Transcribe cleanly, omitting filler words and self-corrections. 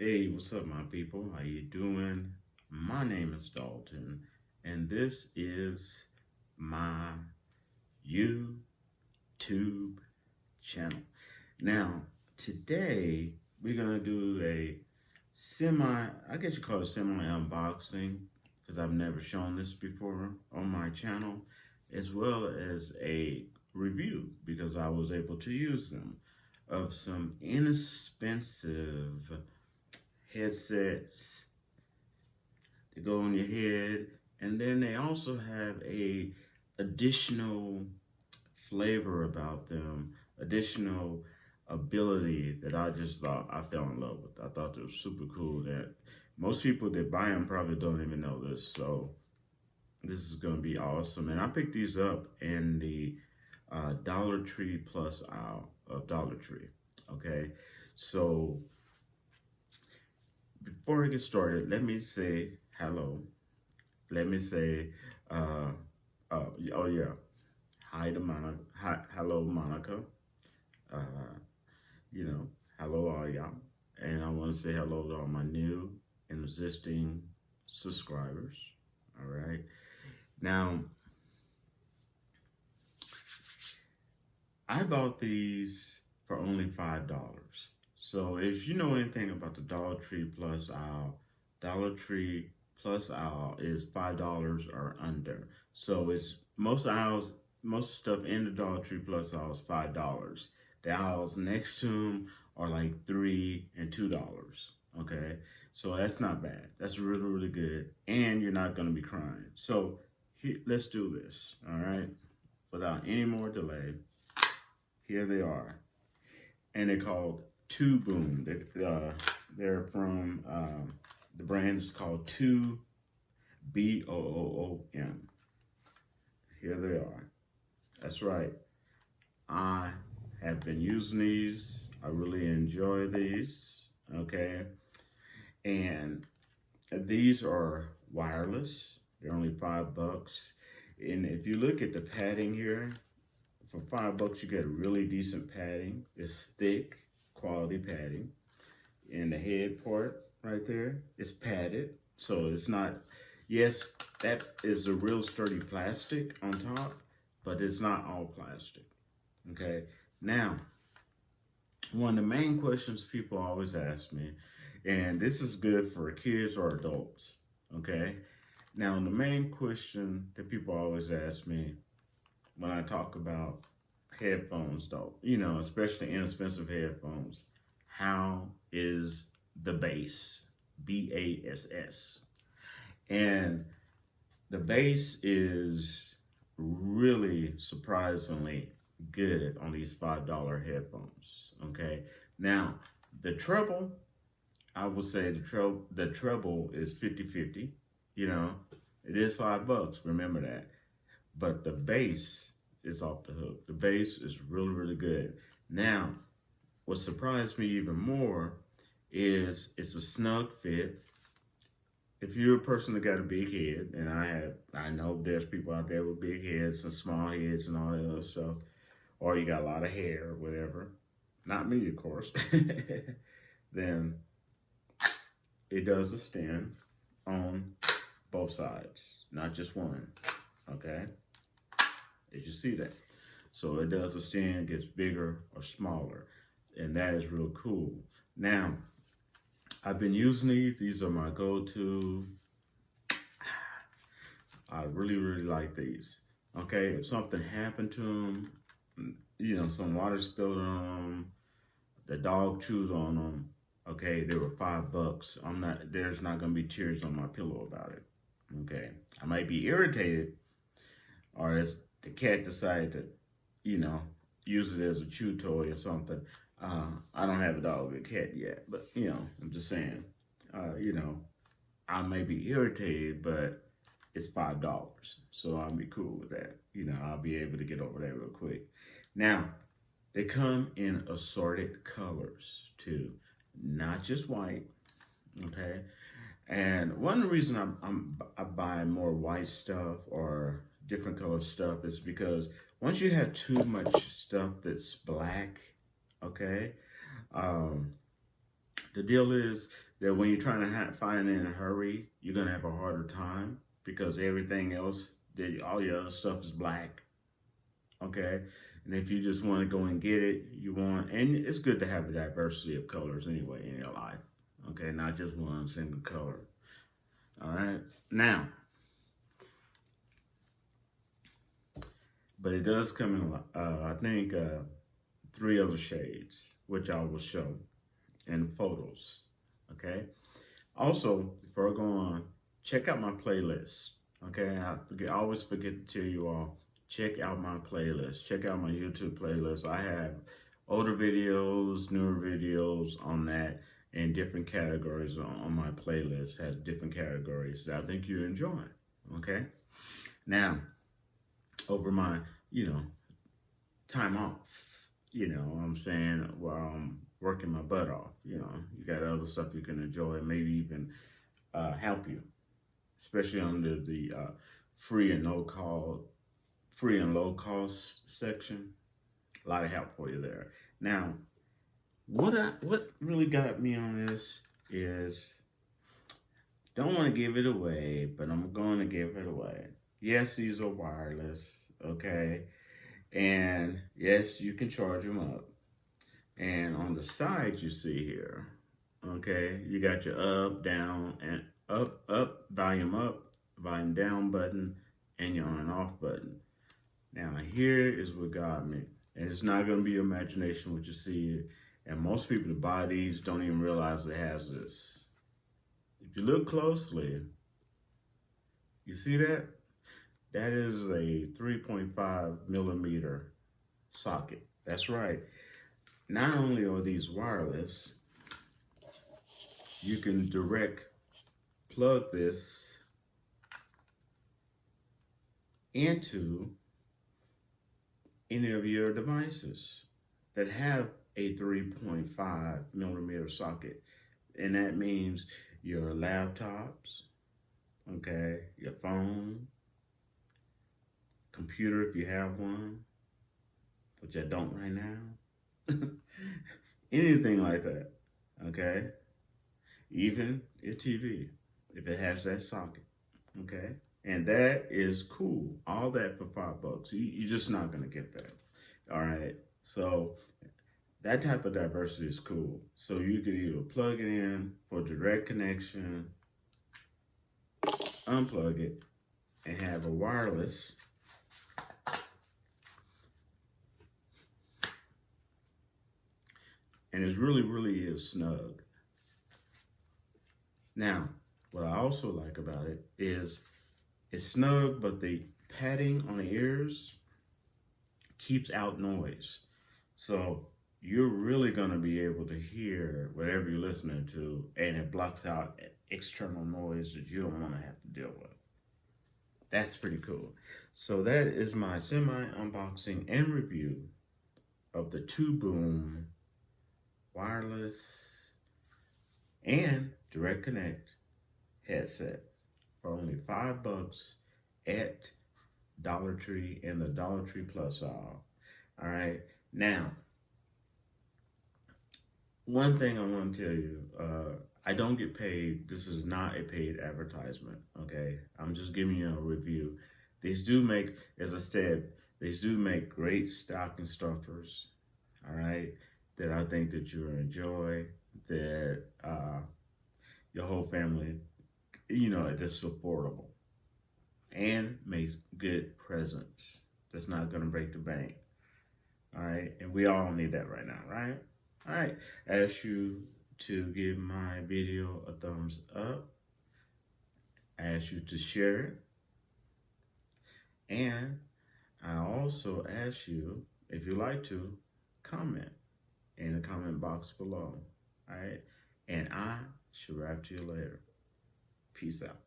Hey, what's up, my people? How you doing? My name is Dalton, and this is my YouTube channel. Now, today we're gonna do a I guess you call it semi unboxing, because I've never shown this before on my channel, as well as a review because I was able to use them of some inexpensive headsets to go on your head, and then they also have a additional flavor about them, additional ability that I just thought I fell in love with. I thought it was super cool that most people that buy them probably don't even know this. So this is going to be awesome. And I picked these up in the Dollar Tree Plus aisle of Dollar Tree. Okay, so before I get started, let me say hello. Let me say, oh yeah, hi to Monica. Hi, hello, Monica. Uh, hello, all y'all. And I want to say hello to all my new and existing subscribers. All right. Now, I bought these for only $5. So if you know anything about the Dollar Tree Plus aisle, Dollar Tree Plus aisle is $5 or under. So it's most aisles, most stuff in the Dollar Tree Plus aisle is $5. The aisles next to them are like $3 and $2. Okay, so that's not bad. That's really, really good, and you're not gonna be crying. So let's do this. All right, without any more delay. Here they are, and they're called Two Boom. They're from the brand is called Two BOOM. Here they are. That's right. I have been using these. I really enjoy these. Okay, and these are wireless. They're only $5, and if you look at the padding here, for $5 you get a really decent padding. It's thick, quality padding. And the head part right there is padded, so it's not. Yes, that is a real sturdy plastic on top, but it's not all plastic. Okay. Now, one of the main questions people always ask me, and this is good for kids or adults. Okay. Now, the main question that people always ask me when I talk about headphones, though, especially inexpensive headphones, how is the bass? BASS. And the bass is really surprisingly good on these $5 headphones. Okay. Now, the treble, I would say the treble is 50-50. It is $5. Remember that. But the bass is off the hook. The bass is really, really good. Now, what surprised me even more is it's a snug fit. If you're a person that got a big head, and I know there's people out there with big heads and small heads and all that other stuff, or you got a lot of hair or whatever, not me, of course, then it does extend on both sides, not just one, okay? Did you see that? So it does extend, gets bigger or smaller, and that is real cool. Now, I've been using these. These are my go-to. I really, really like these. Okay, if something happened to them, some water spilled on them, the dog chewed on them, okay, they were $5. There's not gonna be tears on my pillow about it. Okay, I might be irritated, or if the cat decided to, use it as a chew toy or something. I don't have a dog or a cat yet, but I'm just saying, I may be irritated, but it's $5, so I'll be cool with that. I'll be able to get over that real quick. Now, they come in assorted colors too, not just white. Okay, and one reason I buy more white stuff or different color stuff is because once you have too much stuff that's black, okay, the deal is that when you're trying to find it in a hurry, you're going to have a harder time because everything else, all your other stuff is black. Okay? And if you just want to go and get it, and it's good to have a diversity of colors anyway in your life. Okay? Not just one single color. All right? Now, but it does come in, I think, 3 other shades, which I will show in photos. Okay. Also, before I go on, check out my playlist. Okay. I always forget to tell you all, check out my playlist. Check out my YouTube playlist. I have older videos, newer videos on that, in different categories on my playlist. Has different categories that I think you enjoy. Okay. Now, over my, time off, what I'm saying, while I'm working my butt off, you got other stuff you can enjoy, maybe even help you, especially under the free and low cost section. A lot of help for you there. Now, what really got me on this is, don't want to give it away, but I'm going to give it away. Yes, these are wireless, okay? And yes, you can charge them up. And on the side, you see here, okay, you got your up, down, and up, volume down button, and your on and off button. Now, here is what got me. And it's not going to be your imagination what you see. And most people that buy these don't even realize it has this. If you look closely, you see that? That is a 3.5 millimeter socket. That's right. Not only are these wireless, you can direct plug this into any of your devices that have a 3.5 millimeter socket. And that means your laptops, okay, your phone, computer if you have one, which I don't right now. Anything like that, okay? Even your TV, if it has that socket, okay? And that is cool. All that for $5. You're just not gonna get that, all right? So that type of diversity is cool. So you can either plug it in for direct connection, unplug it, and have a wireless. And it really is snug. Now, what I also like about it is it's snug, but the padding on the ears keeps out noise. So you're really going to be able to hear whatever you're listening to, and it blocks out external noise that you don't want to have to deal with. That's pretty cool. So that is my semi-unboxing and review of the 2Boom wireless and direct connect headset for only $5 at Dollar Tree and the Dollar Tree Plus aisle. All right. Now, one thing I want to tell you, I don't get paid. This is not a paid advertisement. Okay. I'm just giving you a review. These do make, as I said, these do make great stocking stuffers. All right. That I think that you'll enjoy, that your whole family, it's affordable and makes good presents. That's not going to break the bank. All right. And we all need that right now, right? All right. I ask you to give my video a thumbs up. I ask you to share it. And I also ask you, if you like to, comment in the comment box below. All right. And I shall wrap to you later. Peace out.